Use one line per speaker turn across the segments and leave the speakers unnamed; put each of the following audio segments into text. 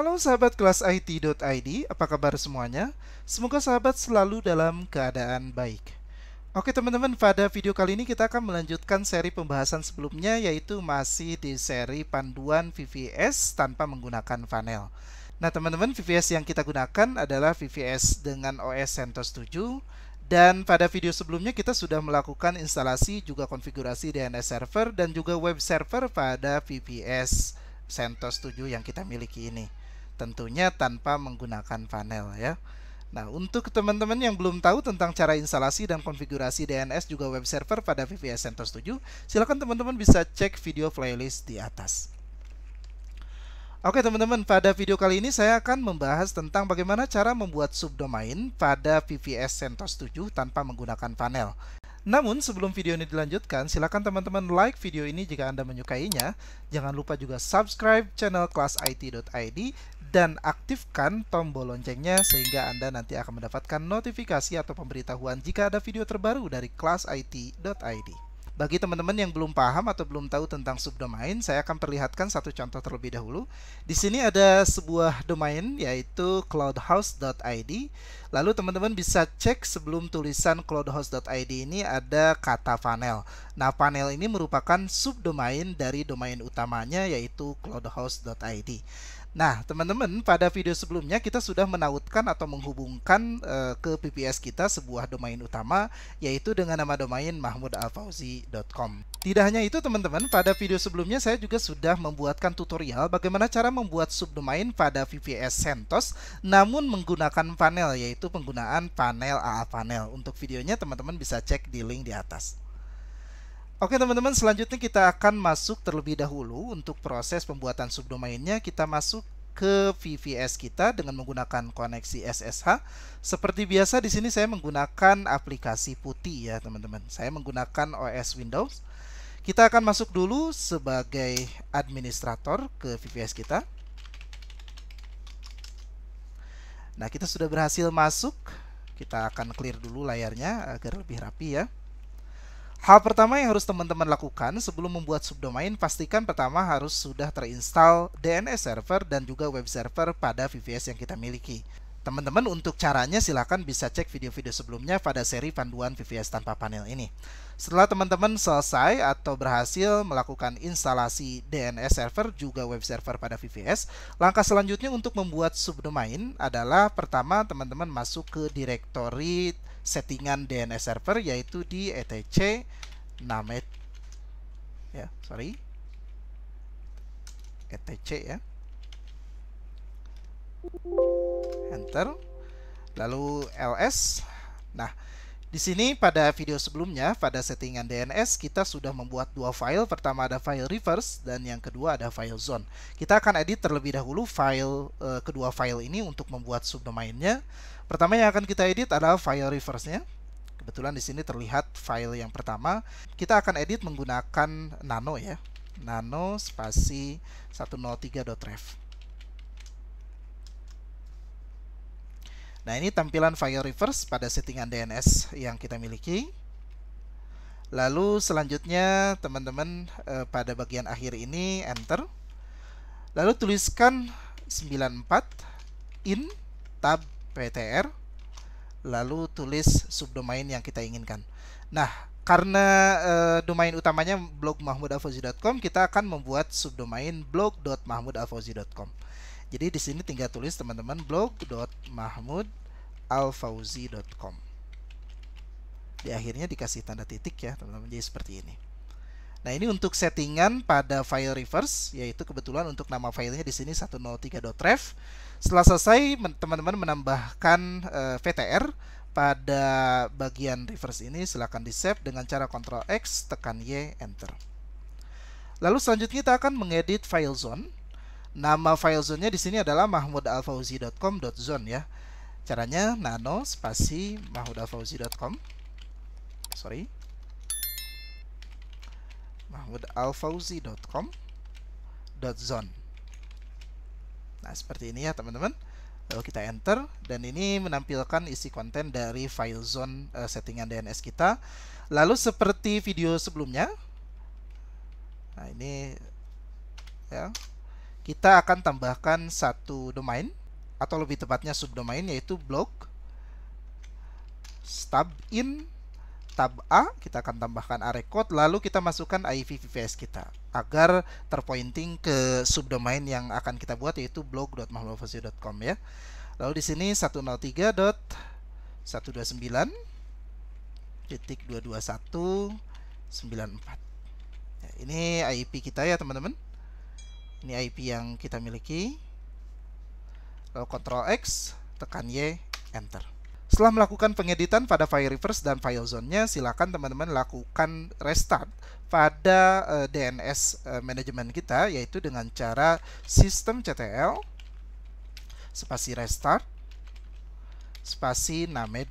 Halo sahabat kelas IT.id, apa kabar semuanya? Semoga sahabat selalu dalam keadaan baik. Oke teman-teman, pada video kali ini kita akan melanjutkan seri pembahasan sebelumnya, yaitu masih di seri panduan VVS tanpa menggunakan panel. Nah teman-teman, VVS yang kita gunakan adalah VVS dengan OS CentOS 7. Dan pada video sebelumnya kita sudah melakukan instalasi juga konfigurasi DNS server dan juga web server pada VVS CentOS 7 yang kita miliki ini. Tentunya tanpa menggunakan panel ya. Nah, untuk teman-teman yang belum tahu tentang cara instalasi dan konfigurasi DNS juga web server pada VVS CentOS 7, silakan teman-teman bisa cek video playlist di atas. Oke teman-teman, pada video kali ini saya akan membahas tentang bagaimana cara membuat subdomain pada VVS CentOS 7 tanpa menggunakan panel. Namun sebelum video ini dilanjutkan, silakan teman-teman like video ini jika Anda menyukainya. Jangan lupa juga subscribe channel kelas IT.id dan aktifkan tombol loncengnya sehingga Anda nanti akan mendapatkan notifikasi atau pemberitahuan jika ada video terbaru dari kelas IT.id. Bagi teman-teman yang belum paham atau belum tahu tentang subdomain, saya akan perlihatkan satu contoh terlebih dahulu. Di sini ada sebuah domain yaitu cloudhouse.id. Lalu teman-teman bisa cek sebelum tulisan cloudhouse.id ini ada kata panel. Nah, panel ini merupakan subdomain dari domain utamanya yaitu cloudhouse.id. Nah, teman-teman, pada video sebelumnya kita sudah menautkan atau menghubungkan ke VPS kita sebuah domain utama yaitu dengan nama domain mahmudalfauzi.com. Tidak hanya itu teman-teman, pada video sebelumnya saya juga sudah membuatkan tutorial bagaimana cara membuat subdomain pada VPS CentOS namun menggunakan panel, yaitu penggunaan panel AA panel. Untuk videonya teman-teman bisa cek di link di atas. Oke teman-teman, selanjutnya kita akan masuk terlebih dahulu untuk proses pembuatan subdomainnya. Kita masuk ke VVS kita dengan menggunakan koneksi SSH. Seperti biasa di sini saya menggunakan aplikasi putih ya teman-teman. Saya menggunakan OS Windows. Kita akan masuk dulu sebagai administrator ke VVS kita. Nah, kita sudah berhasil masuk. Kita akan clear dulu layarnya agar lebih rapi ya. Hal pertama yang harus teman-teman lakukan sebelum membuat subdomain, pastikan pertama harus sudah terinstall DNS server dan juga web server pada VVS yang kita miliki. Teman-teman, untuk caranya silakan bisa cek video-video sebelumnya pada seri panduan VVS tanpa panel ini. Setelah teman-teman selesai atau berhasil melakukan instalasi DNS server juga web server pada VVS, langkah selanjutnya untuk membuat subdomain adalah pertama teman-teman masuk ke direktori settingan DNS server yaitu di etc named ya, etc ya. Enter. Lalu ls. Nah, di sini pada video sebelumnya pada settingan DNS kita sudah membuat dua file. Pertama ada file reverse dan yang kedua ada file zone. Kita akan edit terlebih dahulu file kedua file ini untuk membuat subdomainnya. Pertama yang akan kita edit adalah file reverse-nya. Kebetulan di sini terlihat file yang pertama. Kita akan edit menggunakan nano ya. Nano spasi 103.ref. Nah, ini tampilan file reverse pada settingan DNS yang kita miliki. Lalu selanjutnya teman-teman pada bagian akhir ini enter. Lalu tuliskan 94 in tab ptr, lalu tulis subdomain yang kita inginkan. Nah, karena domain utamanya blog mahmudalfauzi.com, kita akan membuat subdomain blog.mahmudalfauzi.com. Jadi di sini tinggal tulis teman-teman blog.mahmudalfauzi.com. Di akhirnya dikasih tanda titik ya, teman-teman. Jadi seperti ini. Nah, ini untuk settingan pada file reverse, yaitu kebetulan untuk nama filenya di sini 103.ref. Setelah selesai, teman-teman menambahkan VTR pada bagian reverse ini, silakan di-save dengan cara Ctrl X, tekan Y, enter. Lalu selanjutnya kita akan mengedit file zone. Nama file zone-nya di sini adalah mahmudalfauzi.com.zone ya. Caranya nano spasi mahmudalfauzi.com. mahmudalfauzi.com.zone. Nah, seperti ini ya teman-teman. Lalu kita enter dan ini menampilkan isi konten dari file zone settingan DNS kita. Lalu seperti video sebelumnya. Nah, ini ya. kita akan tambahkan satu domain atau lebih tepatnya subdomain, yaitu blog tab in tab A. Kita akan tambahkan array code, lalu kita masukkan IP VPS kita agar terpointing ke subdomain yang akan kita buat, yaitu blog.mahmudafauzi.com ya. Lalu di sini 103.129.221.94. Ya, ini IP kita ya teman-teman. Ini IP yang kita miliki. Lalu Ctrl X, tekan Y, Enter. Setelah melakukan pengeditan pada file reverse dan file zone-nya, silakan teman-teman lakukan restart pada DNS manajemen kita, yaitu dengan cara systemctl spasi restart spasi named.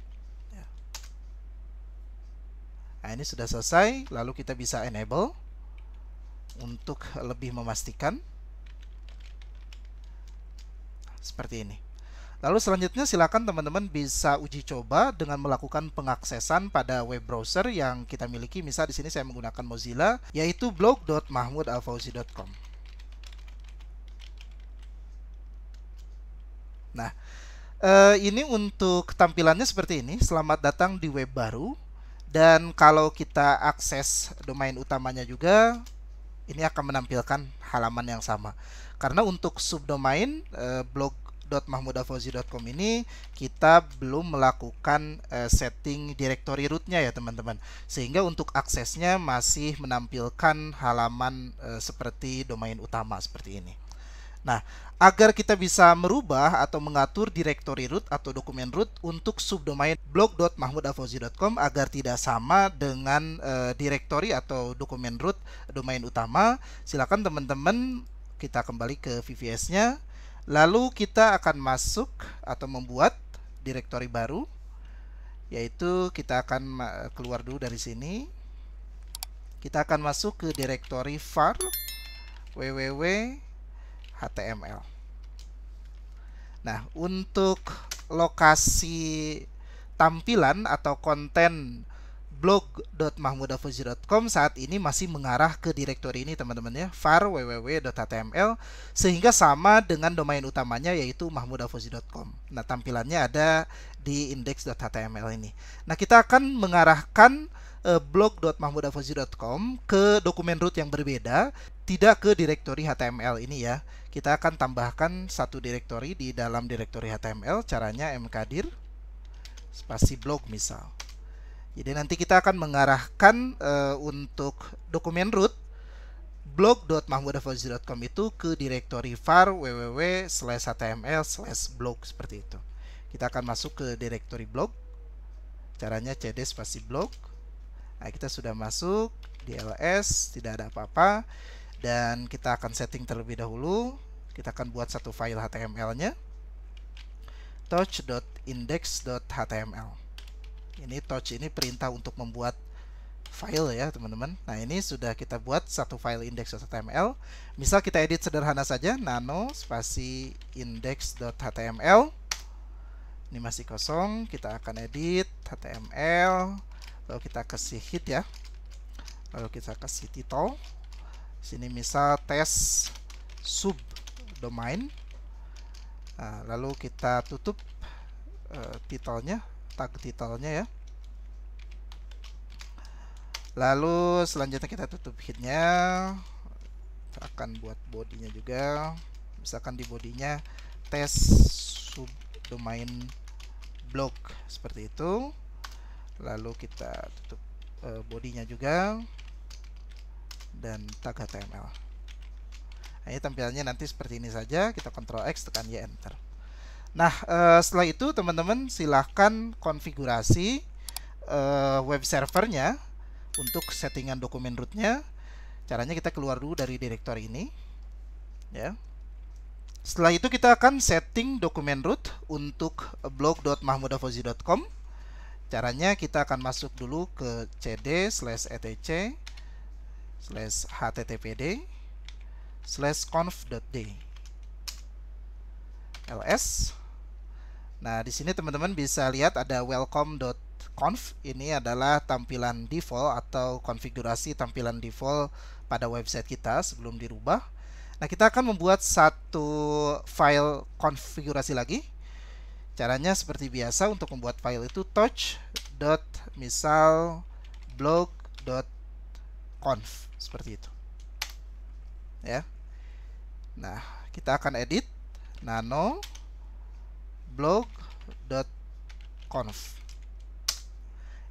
Nah, ini sudah selesai, lalu kita bisa enable untuk lebih memastikan seperti ini. Lalu selanjutnya silakan teman-teman bisa uji coba dengan melakukan pengaksesan pada web browser yang kita miliki. Misal di sini saya menggunakan Mozilla, yaitu blog.mahmudalfauzi.com. Nah, ini untuk tampilannya seperti ini. Selamat datang di web baru. Dan kalau kita akses domain utamanya juga, ini akan menampilkan halaman yang sama. Karena untuk subdomain blog.mahmudalfauzi.com ini kita belum melakukan setting directory rootnya ya teman-teman, sehingga untuk aksesnya masih menampilkan halaman seperti domain utama seperti ini. Nah, agar kita bisa merubah atau mengatur directory root atau dokumen root untuk subdomain blog.mahmudalfauzi.com agar tidak sama dengan directory atau dokumen root domain utama, silakan teman-teman kita kembali ke VPS-nya. Lalu kita akan masuk atau membuat directory baru, yaitu kita akan keluar dulu dari sini. Kita akan masuk ke directory var www.html. Nah, untuk lokasi tampilan atau konten blog.mahmudalfauzi.com saat ini masih mengarah ke directory ini teman-teman ya, var www.html, sehingga sama dengan domain utamanya yaitu mahmudalfauzi.com. Nah, tampilannya ada di index.html ini. Nah, kita akan mengarahkan blog.mahmudalfauzi.com ke dokumen root yang berbeda, tidak ke directory HTML ini ya. Kita akan tambahkan satu directory di dalam directory HTML. Caranya mkdir spasi blog misal. Jadi nanti kita akan mengarahkan untuk dokumen root blog.mahmudalfauzi.com itu ke directory var www/html/blog seperti itu. Kita akan masuk ke directory blog. Caranya cd spasi blog. Nah, kita sudah masuk di ls, tidak ada apa-apa, dan kita akan setting terlebih dahulu. Kita akan buat satu file HTML-nya, touch.index.html. Ini touch ini perintah untuk membuat file ya teman-teman. Nah, ini sudah kita buat satu file index.html. Misal kita edit sederhana saja, nano spasi index.html. Ini masih kosong, kita akan edit html, lalu kita kasih hit ya, lalu kita kasih title. Sini misal tes subdomain. Nah, lalu kita tutup titelnya, tag titelnya ya. Lalu selanjutnya kita tutup hitnya. Kita akan buat bodinya juga. Misalkan di bodinya tes subdomain blog seperti itu. Lalu kita tutup bodinya juga dan tag HTML. Nah, ini tampilannya nanti seperti ini saja. Kita Ctrl X, tekan Y, Enter. Nah, setelah itu teman-teman silahkan konfigurasi web servernya untuk settingan dokumen rootnya. Caranya kita keluar dulu dari directory ini ya. Setelah itu kita akan setting dokumen root untuk blog.mahmudalfauzi.com. Caranya kita akan masuk dulu ke cd/etc/httpd/conf.d ls. Nah, di sini teman-teman bisa lihat ada welcome.conf. Ini adalah tampilan default atau konfigurasi tampilan default pada website kita sebelum dirubah. Nah, kita akan membuat satu file konfigurasi lagi. Caranya seperti biasa, untuk membuat file itu touch.misal blog.conf seperti itu. Ya. Nah, kita akan edit nano blog.conf.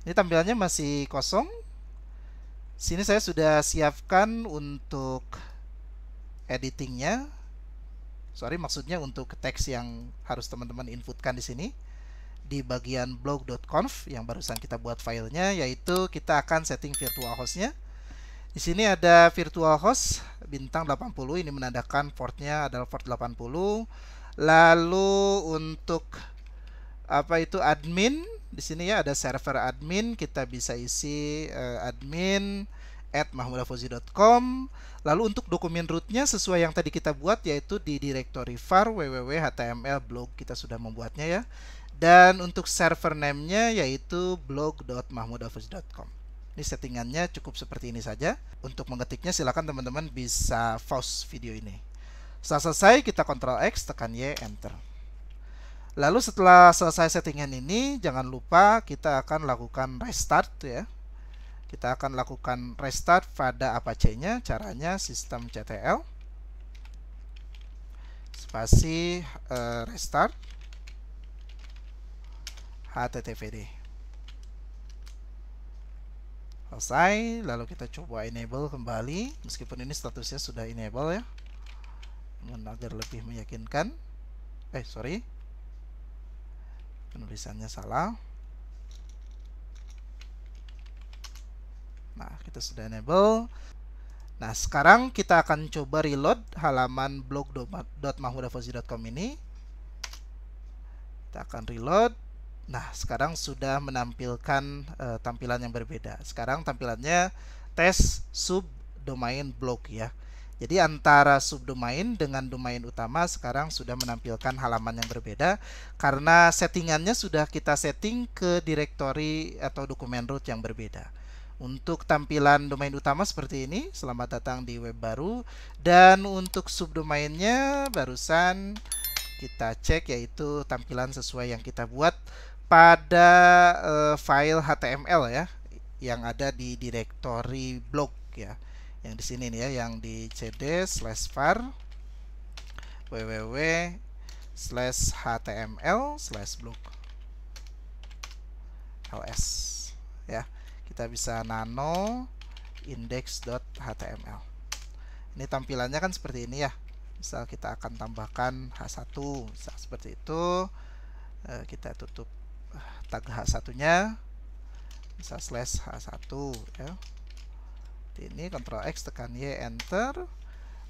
Ini tampilannya masih kosong. Sini saya sudah siapkan untuk editingnya. Sorry, maksudnya untuk teks yang harus teman-teman inputkan di sini di bagian blog.conf yang barusan kita buat filenya, yaitu kita akan setting virtual hostnya. Di sini ada virtual host bintang 80, ini menandakan portnya adalah port 80. Lalu untuk admin, di sini ya ada server admin, kita bisa isi admin@mahmudafauzi.com. Lalu untuk dokumen rootnya sesuai yang tadi kita buat, yaitu di directory var www.html blog, kita sudah membuatnya ya. Dan untuk server name-nya yaitu blog.mahmudafauzi.com. Ini settingannya cukup seperti ini saja. Untuk mengetiknya silakan teman-teman bisa pause video ini. Setelah selesai, kita Ctrl X, tekan Y, Enter. Lalu setelah selesai settingan ini, jangan lupa kita akan lakukan restart ya. Kita akan lakukan restart pada Apache-nya. Caranya systemctl spasi restart httpd. Selesai, lalu kita coba enable kembali, meskipun ini statusnya sudah enable ya, agar lebih meyakinkan. Sorry, penulisannya salah. Nah, kita sudah enable. Nah, sekarang kita akan coba reload halaman blog.mahmudafauzi.com ini. Kita akan reload. Nah, sekarang sudah menampilkan tampilan yang berbeda. Sekarang tampilannya tes subdomain blog ya. Jadi antara subdomain dengan domain utama sekarang sudah menampilkan halaman yang berbeda karena settingannya sudah kita setting ke directory atau dokumen root yang berbeda. Untuk tampilan domain utama seperti ini, selamat datang di web baru. Dan untuk subdomainnya barusan kita cek, yaitu tampilan sesuai yang kita buat pada file HTML ya, yang ada di directory blog ya, yang di sini nih ya, yang di cd/var www/html/blog ls ya. Kita bisa nano index.html. Ini tampilannya kan seperti ini ya. Misal kita akan tambahkan H1 misal seperti itu. Kita tutup tag H1-nya, bisa /H1 ya. Ini Ctrl X, tekan Y, Enter.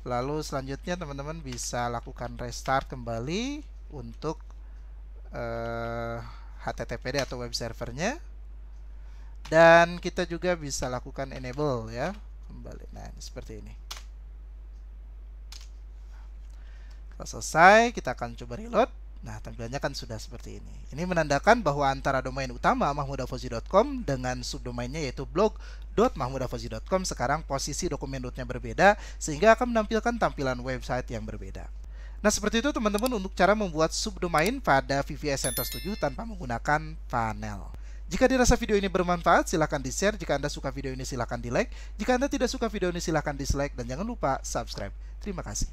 Lalu selanjutnya teman-teman bisa lakukan restart kembali untuk HTTPD atau web servernya. Dan kita juga bisa lakukan enable ya, kembali. Nah, ini seperti ini. Kalau selesai, kita akan coba reload. Nah, tampilannya kan sudah seperti ini. Ini menandakan bahwa antara domain utama mahmudafauzi.com dengan subdomainnya yaitu blog.mahmudafauzi.com sekarang posisi dokumen rootnya berbeda, sehingga akan menampilkan tampilan website yang berbeda. Nah, seperti itu teman-teman untuk cara membuat subdomain pada VVS CentOS 7 tanpa menggunakan panel. Jika dirasa video ini bermanfaat, silahkan di-share. Jika Anda suka video ini, silahkan di-like. Jika Anda tidak suka video ini, silahkan dislike. Dan jangan lupa subscribe. Terima kasih.